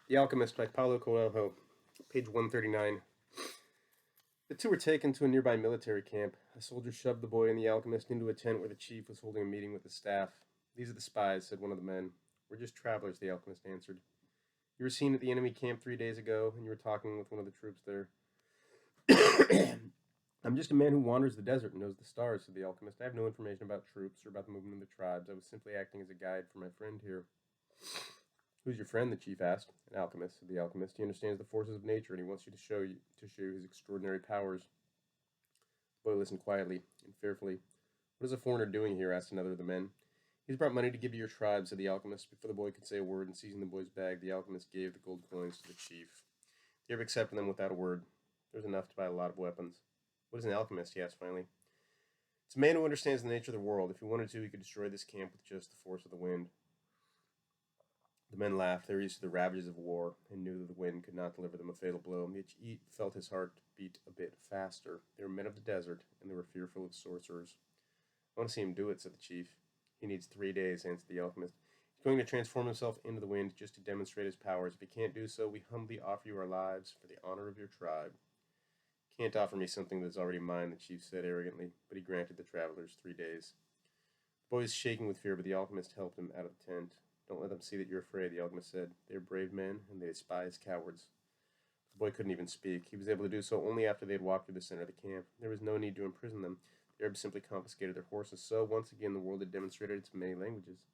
The Alchemist by Paulo Coelho, page 139. The two were taken to a nearby military camp. A soldier shoved the boy and the alchemist into a tent where the chief was holding a meeting with the staff. "These are the spies," said one of the men. "We're just travelers," the alchemist answered. "You were seen at the enemy camp 3 days ago, and you were talking with one of the troops there." "I'm just a man who wanders the desert and knows the stars," said the alchemist. "I have no information about troops or about the movement of the tribes. I was simply acting as a guide for my friend here." "Who's your friend?" the chief asked. "An alchemist," said the alchemist. "He understands the forces of nature, and he wants you to show you his extraordinary powers." The boy listened quietly and fearfully. "What is a foreigner doing here?" asked another of the men. "He's brought money to give to your tribe," said the alchemist. Before the boy could say a word, and seizing the boy's bag, the alchemist gave the gold coins to the chief. The Arab accepted them without a word. There was enough to buy a lot of weapons. "What is an alchemist?" he asked finally. "It's a man who understands the nature of the world. If he wanted to, he could destroy this camp with just the force of the wind." The men laughed. They were used to the ravages of war, and knew that the wind could not deliver them a fatal blow. Each felt his heart beat a bit faster. They were men of the desert, and they were fearful of sorcerers. "I want to see him do it," said the chief. "He needs 3 days," answered the alchemist. "He's going to transform himself into the wind just to demonstrate his powers. If he can't do so, we humbly offer you our lives for the honor of your tribe." "Can't offer me something that is already mine," the chief said arrogantly, but he granted the travelers 3 days. The boy was shaking with fear, but the alchemist helped him out of the tent. "Don't let them see that you're afraid," the alchemist said. "They are brave men, and they despise cowards." The boy couldn't even speak. He was able to do so only after they had walked through the center of the camp. There was no need to imprison them. The Arabs simply confiscated their horses. So, once again, the world had demonstrated its many languages.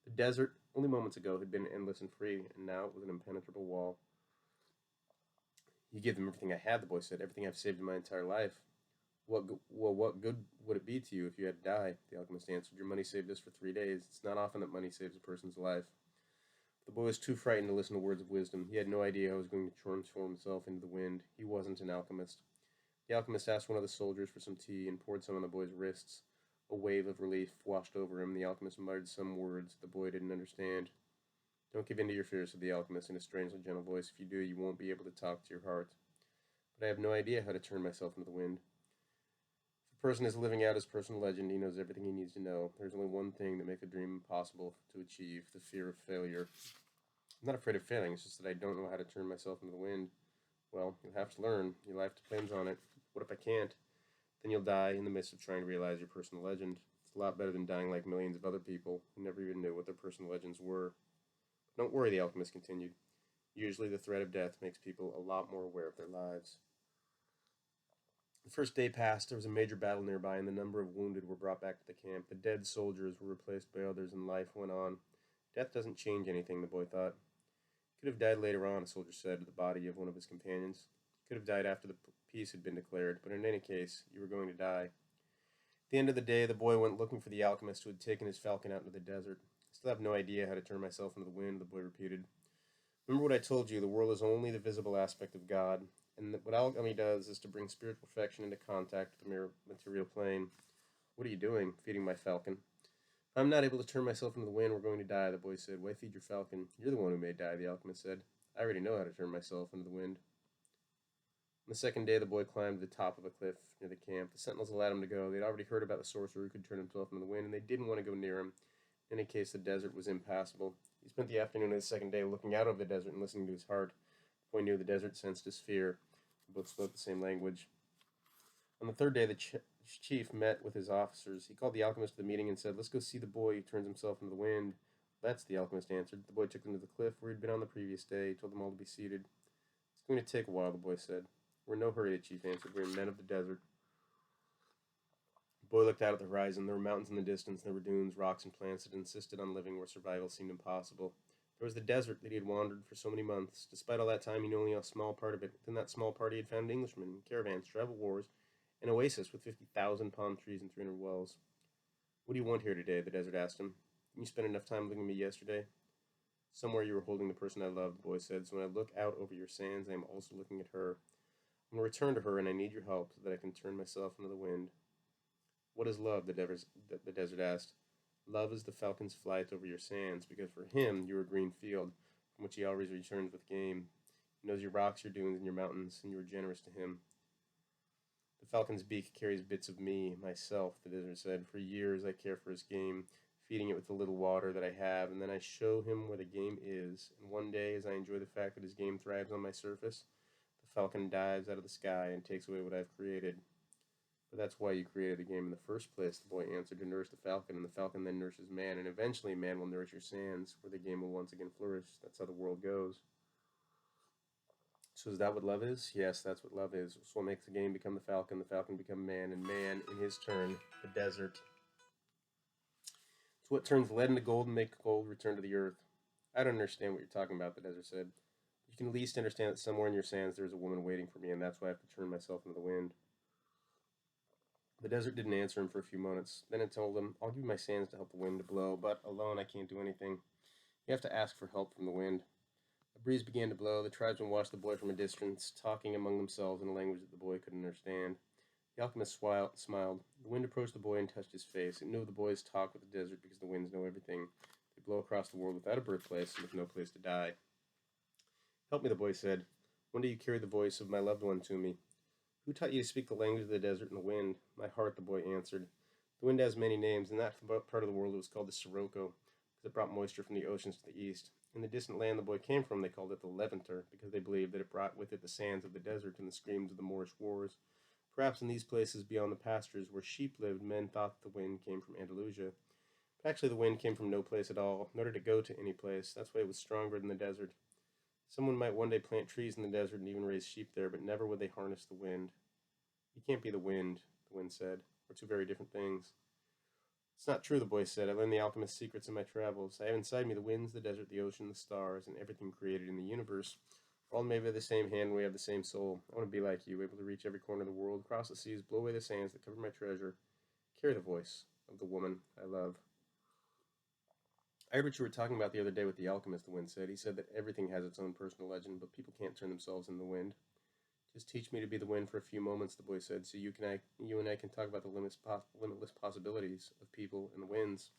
The desert, only moments ago, had been endless and free, and now it was an impenetrable wall. "You gave them everything I had," the boy said. "Everything I've saved in my entire life." What good would it be to you if you had to die?" The alchemist answered. "Your money saved us for 3 days. It's not often that money saves a person's life." The boy was too frightened to listen to words of wisdom. He had no idea how he was going to transform himself into the wind. He wasn't an alchemist. The alchemist asked one of the soldiers for some tea and poured some on the boy's wrists. A wave of relief washed over him. The alchemist muttered some words the boy didn't understand. "Don't give in to your fears," said the alchemist in a strangely gentle voice. "If you do, you won't be able to talk to your heart." "But I have no idea how to turn myself into the wind." "If a person is living out his personal legend, he knows everything he needs to know. There's only one thing that makes a dream impossible to achieve: the fear of failure." "I'm not afraid of failing, it's just that I don't know how to turn myself into the wind." "Well, you'll have to learn. Your life depends on it." "What if I can't?" "Then you'll die in the midst of trying to realize your personal legend. It's a lot better than dying like millions of other people who never even knew what their personal legends were." "But don't worry," the alchemist continued. "Usually the threat of death makes people a lot more aware of their lives." The first day passed. There was a major battle nearby, and the number of wounded were brought back to the camp. The dead soldiers were replaced by others, and life went on. "Death doesn't change anything," the boy thought. "He could have died later on," a soldier said to the body of one of his companions. "He could have died after the peace had been declared, but in any case, you were going to die." At the end of the day, the boy went looking for the alchemist who had taken his falcon out into the desert. "I still have no idea how to turn myself into the wind," the boy repeated. "Remember what I told you, the world is only the visible aspect of God, and what alchemy does is to bring spiritual perfection into contact with the mere material plane." "What are you doing?" "Feeding my falcon." "If I'm not able to turn myself into the wind, we're going to die," the boy said. "Why feed your falcon?" "You're the one who may die," the alchemist said. "I already know how to turn myself into the wind." On the second day, the boy climbed to the top of a cliff near the camp. The sentinels allowed him to go. They had already heard about the sorcerer who could turn himself into the wind, and they didn't want to go near him. In any case, the desert was impassable. He spent the afternoon of the second day looking out over the desert and listening to his heart. The boy knew the desert sensed his fear. They both spoke the same language. On the third day, the chief met with his officers. He called the alchemist to the meeting and said, "Let's go see the boy who turns himself into the wind." "Let's," the alchemist answered. The boy took them to the cliff where he had been on the previous day. He told them all to be seated. "It's going to take a while," the boy said. "We're in no hurry," the chief answered. "We're men of the desert." The boy looked out at the horizon. There were mountains in the distance. There were dunes, rocks, and plants that insisted on living where survival seemed impossible. There was the desert that he had wandered for so many months. Despite all that time, he knew only a small part of it. Within that small part, he had found Englishmen, caravans, travel wars, an oasis with 50,000 palm trees and 300 wells. "What do you want here today?" the desert asked him. "Didn't you spend enough time looking at me yesterday?" "Somewhere you were holding the person I love," the boy said. "So when I look out over your sands, I am also looking at her. I'm going to return to her, and I need your help so that I can turn myself into the wind." "What is love?" the desert asked. "Love is the falcon's flight over your sands, because for him you are a green field, from which he always returns with game. He knows your rocks, your dunes, and your mountains, and you are generous to him." "The falcon's beak carries bits of me, myself," the desert said. "For years I care for his game, feeding it with the little water that I have, and then I show him where the game is. And one day, as I enjoy the fact that his game thrives on my surface, the falcon dives out of the sky and takes away what I've created. But that's why you created the game in the first place, the boy answered, to nourish the falcon, and the falcon then nourishes man, and eventually man will nourish your sands, where the game will once again flourish. That's how the world goes. So is that what love is? Yes, that's what love is. So what makes the game become the falcon become man, and man, in his turn, the desert. It's what turns lead into gold and makes gold return to the earth. I don't understand what you're talking about, the desert said. You can at least understand that somewhere in your sands there is a woman waiting for me, and that's why I have to turn myself into the wind. The desert didn't answer him for a few moments. Then it told him, I'll give you my sands to help the wind to blow, but alone I can't do anything. You have to ask for help from the wind. A breeze began to blow. The tribesmen watched the boy from a distance, talking among themselves in a language that the boy couldn't understand. The alchemist smiled. The wind approached the boy and touched his face. It knew the boy's talk with the desert because the winds know everything. They blow across the world without a birthplace and with no place to die. Help me, the boy said. One day you carried the voice of my loved one to me. Who taught you to speak the language of the desert and the wind? My heart, the boy answered. The wind has many names. In that part of the world it was called the Sirocco, because it brought moisture from the oceans to the east. In the distant land the boy came from they called it the Levanter, because they believed that it brought with it the sands of the desert and the screams of the Moorish wars. Perhaps in these places beyond the pastures where sheep lived, men thought the wind came from Andalusia. But actually the wind came from no place at all, nor did it go to any place. That's why it was stronger than the desert. Someone might one day plant trees in the desert and even raise sheep there, but never would they harness the wind. You can't be the wind said. We're two very different things. It's not true, the boy said. I learned the alchemist's secrets in my travels. I have inside me the winds, the desert, the ocean, the stars, and everything created in the universe. We're all made by the same hand and we have the same soul. I want to be like you, able to reach every corner of the world, cross the seas, blow away the sands that cover my treasure, carry the voice of the woman I love. I heard what you were talking about the other day with the alchemist, the wind said. He said that everything has its own personal legend, but people can't turn themselves into the wind. Just teach me to be the wind for a few moments, the boy said, so you and I can talk about the limitless possibilities of people and the winds.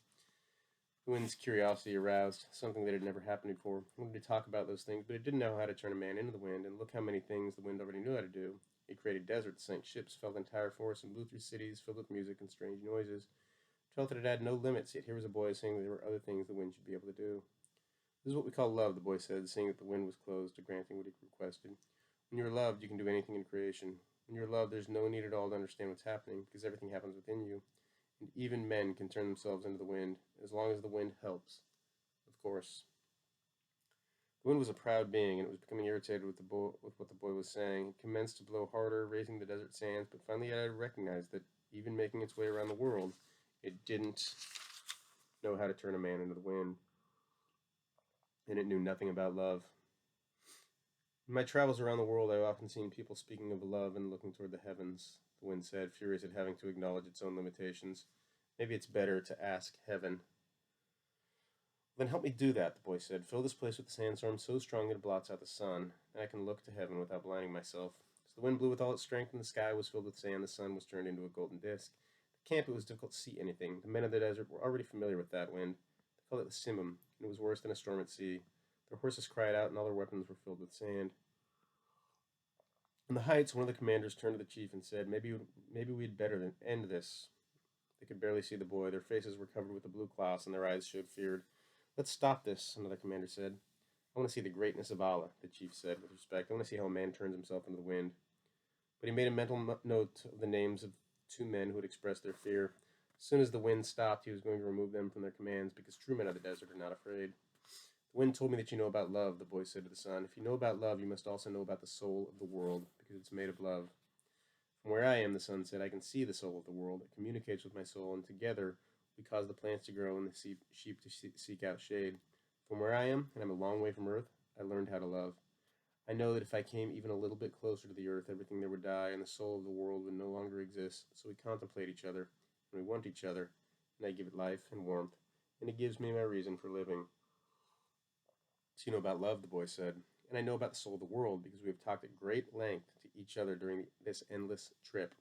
The wind's curiosity aroused, something that had never happened before. He wanted to talk about those things, but it didn't know how to turn a man into the wind, and look how many things the wind already knew how to do. It created deserts, sank ships, felled entire forests, and blew through cities filled with music and strange noises. It felt that it had no limits, yet here was a boy saying that there were other things the wind should be able to do. This is what we call love, the boy said, seeing that the wind was closed to granting what he requested. When you're loved, you can do anything in creation. When you're loved, there's no need at all to understand what's happening, because everything happens within you. And even men can turn themselves into the wind, as long as the wind helps. Of course. The wind was a proud being, and it was becoming irritated with what the boy was saying. It commenced to blow harder, raising the desert sands, but finally it had recognized that, even making its way around the world, it didn't know how to turn a man into the wind. And it knew nothing about love. In my travels around the world, I've often seen people speaking of love and looking toward the heavens, the wind said, furious at having to acknowledge its own limitations. Maybe it's better to ask heaven. Then help me do that, the boy said. Fill this place with a sandstorm so strong that it blots out the sun, and I can look to heaven without blinding myself. So the wind blew with all its strength, and the sky was filled with sand. The sun was turned into a golden disk. At camp, it was difficult to see anything. The men of the desert were already familiar with that wind. They called it the simum, and it was worse than a storm at sea. Their horses cried out, and all their weapons were filled with sand. On the heights, one of the commanders turned to the chief and said, maybe we'd better end this. They could barely see the boy. Their faces were covered with a blue cloth, and their eyes showed fear. Let's stop this, another commander said. I want to see the greatness of Allah, the chief said with respect. I want to see how a man turns himself into the wind. But he made a mental note of the names of two men who had expressed their fear. As soon as the wind stopped, he was going to remove them from their commands, because true men of the desert are not afraid. The wind told me that you know about love, the boy said to the sun. If you know about love, you must also know about the soul of the world, because it's made of love. From where I am, the sun said, I can see the soul of the world. It communicates with my soul, and together we cause the plants to grow and the sheep to seek out shade. From where I am, and I'm a long way from earth, I learned how to love. I know that if I came even a little bit closer to the earth, everything there would die, and the soul of the world would no longer exist. So we contemplate each other, and we want each other, and I give it life and warmth, and it gives me my reason for living. So you know about love, the boy said, and I know about the soul of the world, because we have talked at great length to each other during this endless trip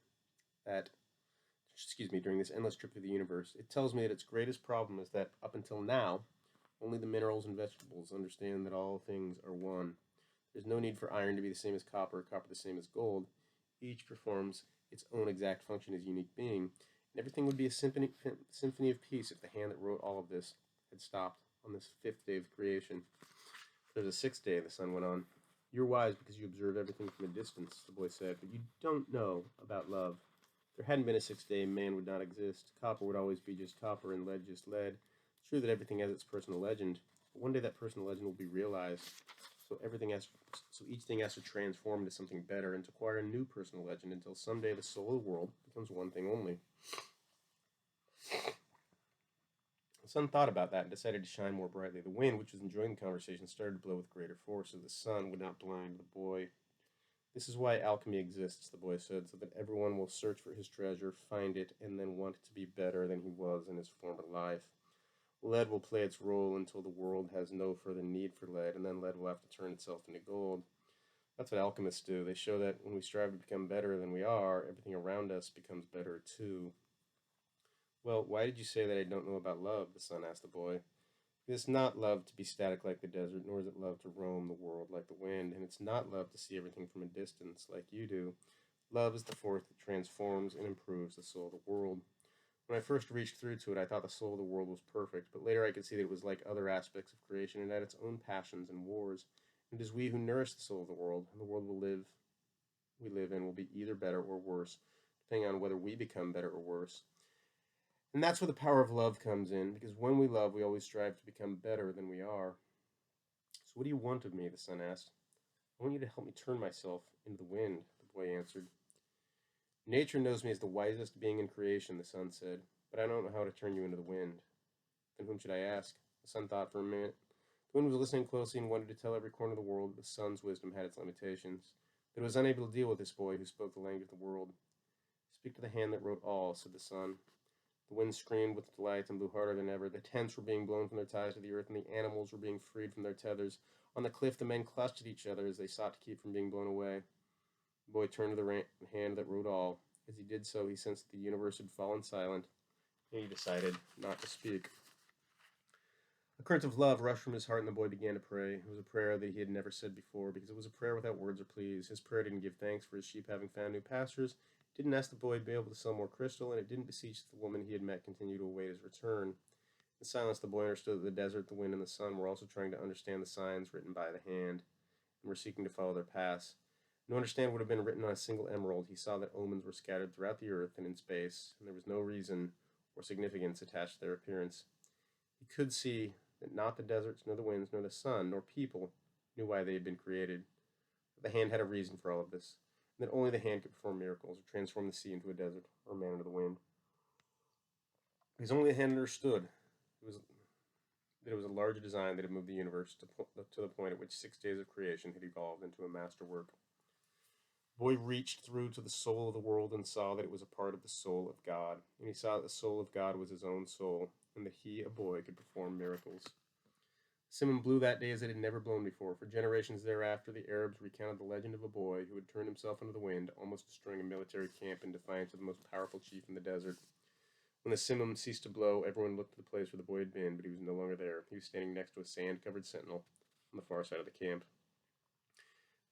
during this endless trip through the universe. It tells me that its greatest problem is that, up until now, only the minerals and vegetables understand that all things are one. There's no need for iron to be the same as copper the same as gold. Each performs its own exact function as a unique being, Everything would be a symphony of peace if the hand that wrote all of this had stopped on this fifth day of creation. There's a sixth day, the sun went on. You're wise because you observe everything from a distance, the boy said, but you don't know about love. If there hadn't been a sixth day, man would not exist. Copper would always be just copper and lead just lead. It's true that everything has its personal legend, but one day that personal legend will be realized. So each thing has to transform into something better and to acquire a new personal legend until someday the soul of the world becomes one thing only. The sun thought about that and decided to shine more brightly. The wind, which was enjoying the conversation, started to blow with greater force, so the sun would not blind the boy. This is why alchemy exists, the boy said, so that everyone will search for his treasure, find it, and then want it to be better than he was in his former life. Lead will play its role until the world has no further need for lead, and then lead will have to turn itself into gold. That's what alchemists do. They show that when we strive to become better than we are, everything around us becomes better too. Well, why did you say that I don't know about love? The sun asked the boy. It's not love to be static like the desert, nor is it love to roam the world like the wind, and it's not love to see everything from a distance like you do. Love is the force that transforms and improves the soul of the world. When I first reached through to it, I thought the soul of the world was perfect, but later I could see that it was like other aspects of creation and had its own passions and wars. It is we who nourish the soul of the world, and the world we live in will be either better or worse, depending on whether we become better or worse. And that's where the power of love comes in, because when we love, we always strive to become better than we are. So what do you want of me? The sun asked. I want you to help me turn myself into the wind, the boy answered. Nature knows me as the wisest being in creation, the sun said, but I don't know how to turn you into the wind. Then whom should I ask? The sun thought for a minute. The wind was listening closely and wanted to tell every corner of the world that the sun's wisdom had its limitations, that it was unable to deal with this boy who spoke the language of the world. Speak to the hand that wrote all, said the sun. The wind screamed with delight and blew harder than ever. The tents were being blown from their ties to the earth, and the animals were being freed from their tethers. On the cliff, the men clutched at each other as they sought to keep from being blown away. The boy turned to the hand that wrote all. As he did so, he sensed that the universe had fallen silent, and he decided not to speak. A current of love rushed from his heart, and the boy began to pray. It was a prayer that he had never said before, because it was a prayer without words or pleas. His prayer didn't give thanks for his sheep having found new pastures, it didn't ask the boy to be able to sell more crystal, and it didn't beseech that the woman he had met continue to await his return. In silence, the boy understood that the desert, the wind, and the sun were also trying to understand the signs written by the hand, and were seeking to follow their paths. To understand what had been written on a single emerald, he saw that omens were scattered throughout the earth and in space, and there was no reason or significance attached to their appearance. He could see that not the deserts, nor the winds, nor the sun, nor people knew why they had been created. But the hand had a reason for all of this, and that only the hand could perform miracles, or transform the sea into a desert, or man into the wind. Because only the hand understood that it was a larger design that had moved the universe to the point at which 6 days of creation had evolved into a masterwork. The boy reached through to the soul of the world and saw that it was a part of the soul of God, and he saw that the soul of God was his own soul, and that he, a boy, could perform miracles. Simon blew that day as it had never blown before. For generations thereafter, the Arabs recounted the legend of a boy who had turned himself into the wind, almost destroying a military camp in defiance of the most powerful chief in the desert. When the simum ceased to blow, everyone looked to the place where the boy had been, but he was no longer there. He was standing next to a sand-covered sentinel on the far side of the camp.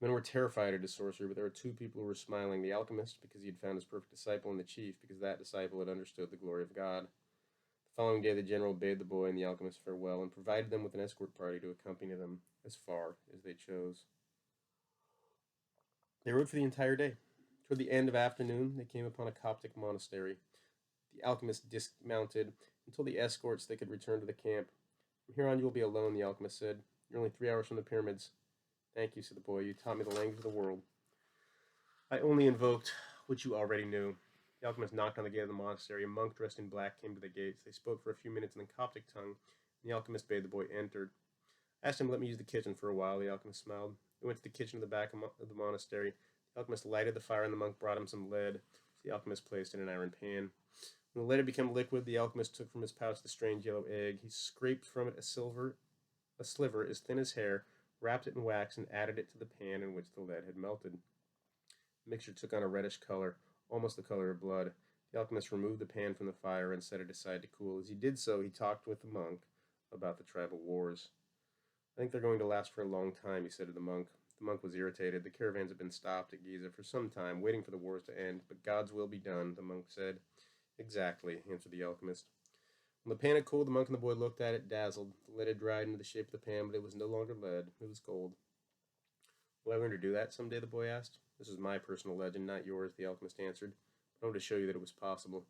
Men were terrified at his sorcery, but there were two people who were smiling: the alchemist, because he had found his perfect disciple, and the chief, because that disciple had understood the glory of God. The following day, the general bade the boy and the alchemist farewell, and provided them with an escort party to accompany them as far as they chose. They rode for the entire day. Toward the end of afternoon, they came upon a Coptic monastery. The alchemist dismounted and told the escorts they could return to the camp. From here on you will be alone, the alchemist said. You're only 3 hours from the pyramids. Thank you, said the boy. You taught me the language of the world. I only invoked what you already knew. The alchemist knocked on the gate of the monastery. A monk dressed in black came to the gates. They spoke for a few minutes in the Coptic tongue, and the alchemist bade the boy enter. I asked him to let me use the kitchen for a while. The alchemist smiled. We went to the kitchen at the back of the monastery. The alchemist lighted the fire, and the monk brought him some lead, which the alchemist placed in an iron pan. When the lead had become liquid, the alchemist took from his pouch the strange yellow egg. He scraped from it a sliver as thin as hair, wrapped it in wax, and added it to the pan in which the lead had melted. The mixture took on a reddish color, almost the color of blood. The alchemist removed the pan from the fire and set it aside to cool. As he did so, he talked with the monk about the tribal wars. I think they're going to last for a long time, he said to the monk. The monk was irritated. The caravans had been stopped at Giza for some time, waiting for the wars to end, but God's will be done, the monk said. Exactly, answered the alchemist. When the pan had cooled, the monk and the boy looked at it, dazzled. The lead had dried into the shape of the pan, but it was no longer lead. It was gold. Will I learn to do that someday? The boy asked. This is my personal legend, not yours, the alchemist answered. But I wanted to show you that it was possible.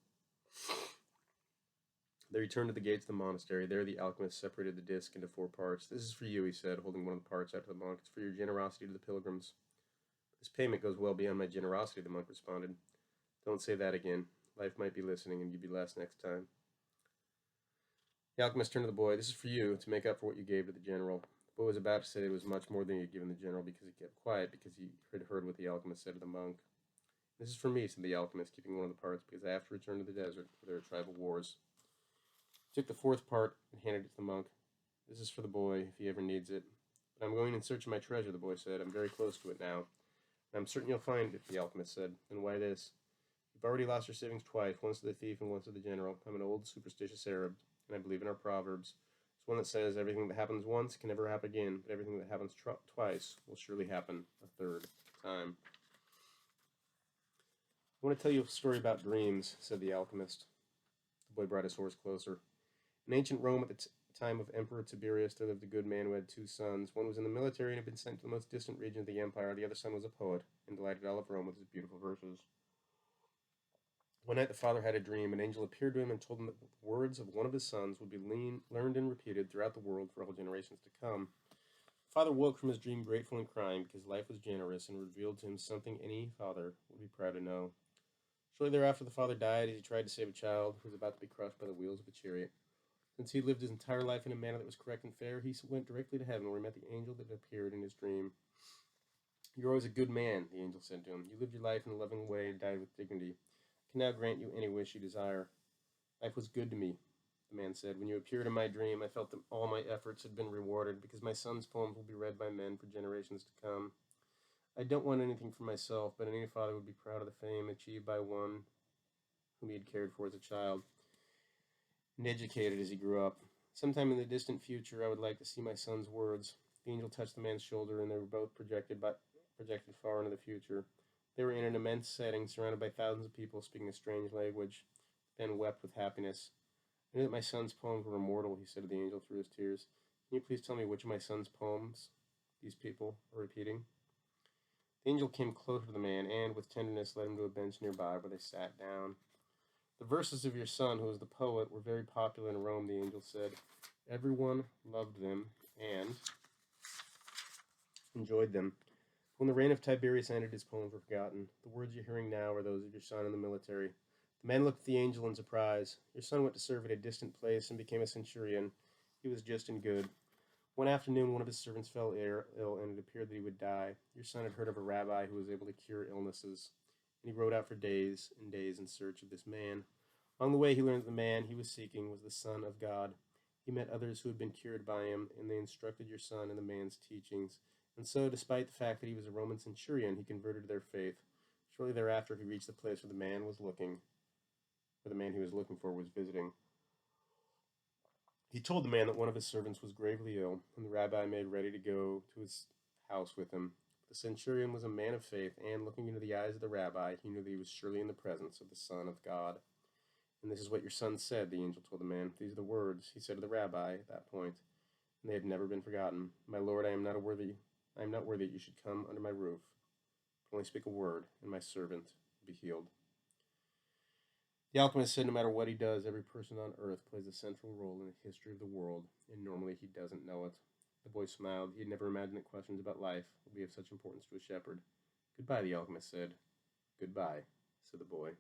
They returned to the gates of the monastery. There the alchemist separated the disc into 4 parts. This is for you, he said, holding one of the parts out to the monk. It's for your generosity to the pilgrims. This payment goes well beyond my generosity, the monk responded. Don't say that again. Life might be listening, and you'd be last next time. The alchemist turned to the boy. This is for you, to make up for what you gave to the general. The boy was about to say it was much more than he had given the general because he kept quiet, because he had heard what the alchemist said to the monk. This is for me, said the alchemist, keeping one of the parts, because I have to return to the desert, where there are tribal wars. He took the 4th part and handed it to the monk. This is for the boy, if he ever needs it. But I'm going in search of my treasure, the boy said. I'm very close to it now. And I'm certain you'll find it, the alchemist said. And why this? You've already lost your savings twice, once to the thief and once to the general. I'm an old, superstitious Arab, and I believe in our proverbs. It's one that says everything that happens once can never happen again, but everything that happens twice will surely happen a 3rd time. I want to tell you a story about dreams, said the alchemist. The boy brought his horse closer. In ancient Rome, at the time of Emperor Tiberius, there lived a good man who had 2 sons. One was in the military and had been sent to the most distant region of the empire. The other son was a poet, and delighted all of Rome with his beautiful verses. One night the father had a dream. An angel appeared to him and told him that the words of one of his sons would be learned and repeated throughout the world for all generations to come. The father woke from his dream grateful and crying because life was generous and revealed to him something any father would be proud to know. Shortly thereafter, the father died as he tried to save a child who was about to be crushed by the wheels of a chariot. Since he lived his entire life in a manner that was correct and fair, he went directly to heaven where he met the angel that appeared in his dream. You're always a good man, the angel said to him. You lived your life in a loving way and died with dignity. I can now grant you any wish you desire. Life was good to me, the man said. When you appeared in my dream, I felt that all my efforts had been rewarded because my son's poems will be read by men for generations to come. I don't want anything for myself, but any father would be proud of the fame achieved by one whom he had cared for as a child and educated as he grew up. Sometime in the distant future, I would like to see my son's words. The angel touched the man's shoulder, and they were both projected far into the future. They were in an immense setting, surrounded by thousands of people speaking a strange language. Ben wept with happiness. I knew that my son's poems were immortal, he said to the angel through his tears. Can you please tell me which of my son's poems these people are repeating? The angel came closer to the man, and, with tenderness, led him to a bench nearby, where they sat down. The verses of your son, who was the poet, were very popular in Rome, the angel said. Everyone loved them and enjoyed them. When the reign of Tiberius ended, his poems were forgotten. The words you're hearing now are those of your son in the military. The man looked at the angel in surprise. Your son went to serve at a distant place and became a centurion. He was just and good. One afternoon, one of his servants fell ill, and it appeared that he would die. Your son had heard of a rabbi who was able to cure illnesses, and he rode out for days and days in search of this man. On the way, he learned that the man he was seeking was the Son of God. He met others who had been cured by him, and they instructed your son in the man's teachings. And so, despite the fact that he was a Roman centurion, he converted to their faith. Shortly thereafter, he reached the place where the man he was looking for was visiting. He told the man that one of his servants was gravely ill, and the rabbi made ready to go to his house with him. The centurion was a man of faith, and looking into the eyes of the rabbi, he knew that he was surely in the presence of the Son of God. And this is what your son said, the angel told the man. These are the words he said to the rabbi at that point, and they have never been forgotten. My Lord, I am not worthy that you should come under my roof. But only speak a word, and my servant will be healed. The alchemist said no matter what he does, every person on earth plays a central role in the history of the world, and normally he doesn't know it. The boy smiled. He had never imagined that questions about life would be of such importance to a shepherd. Goodbye, the alchemist said. Goodbye, said the boy.